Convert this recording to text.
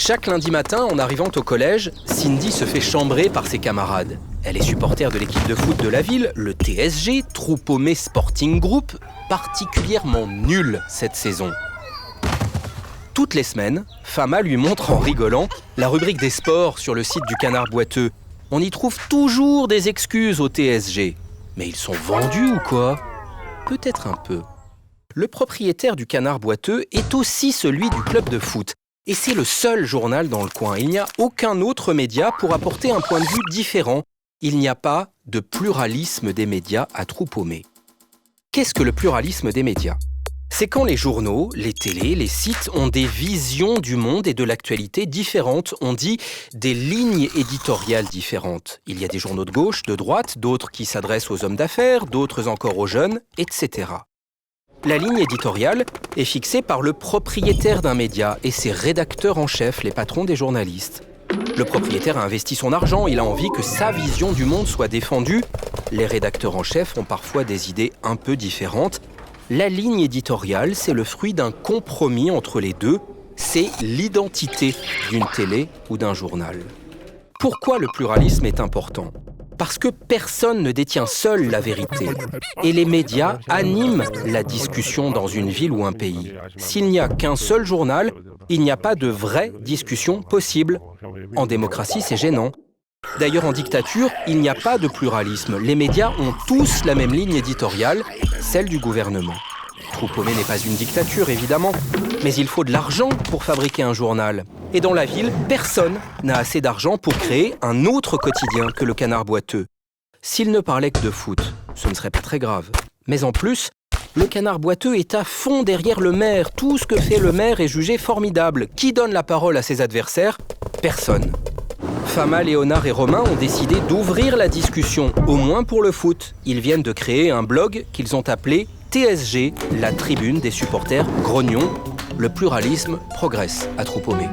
Chaque lundi matin, en arrivant au collège, Cindy se fait chambrer par ses camarades. Elle est supporter de l'équipe de foot de la ville, le TSG, Troupomé Sporting Group, particulièrement nul cette saison. Toutes les semaines, Fama lui montre en rigolant la rubrique des sports sur le site du Canard Boiteux. On y trouve toujours des excuses au TSG. Mais ils sont vendus ou quoi ? Peut-être un peu. Le propriétaire du Canard Boiteux est aussi celui du club de foot. Et c'est le seul journal dans le coin. Il n'y a aucun autre média pour apporter un point de vue différent. Il n'y a pas de pluralisme des médias à Troupomé. Qu'est-ce que le pluralisme des médias ? C'est quand les journaux, les télés, les sites ont des visions du monde et de l'actualité différentes. On dit des lignes éditoriales différentes. Il y a des journaux de gauche, de droite, d'autres qui s'adressent aux hommes d'affaires, d'autres encore aux jeunes, etc. La ligne éditoriale est fixée par le propriétaire d'un média et ses rédacteurs en chef, les patrons des journalistes. Le propriétaire a investi son argent, il a envie que sa vision du monde soit défendue. Les rédacteurs en chef ont parfois des idées un peu différentes. La ligne éditoriale, c'est le fruit d'un compromis entre les deux. C'est l'identité d'une télé ou d'un journal. Pourquoi le pluralisme est important ? Parce que personne ne détient seul la vérité. Et les médias animent la discussion dans une ville ou un pays. S'il n'y a qu'un seul journal, il n'y a pas de vraie discussion possible. En démocratie, c'est gênant. D'ailleurs, en dictature, il n'y a pas de pluralisme. Les médias ont tous la même ligne éditoriale, celle du gouvernement. Troupomé n'est pas une dictature, évidemment, mais il faut de l'argent pour fabriquer un journal. Et dans la ville, personne n'a assez d'argent pour créer un autre quotidien que le Canard Boiteux. S'il ne parlait que de foot, ce ne serait pas très grave. Mais en plus, le Canard Boiteux est à fond derrière le maire. Tout ce que fait le maire est jugé formidable. Qui donne la parole à ses adversaires ? Personne. Fama, Léonard et Romain ont décidé d'ouvrir la discussion, au moins pour le foot. Ils viennent de créer un blog qu'ils ont appelé TSG, la tribune des supporters grognons. Le pluralisme progresse à Troupomé.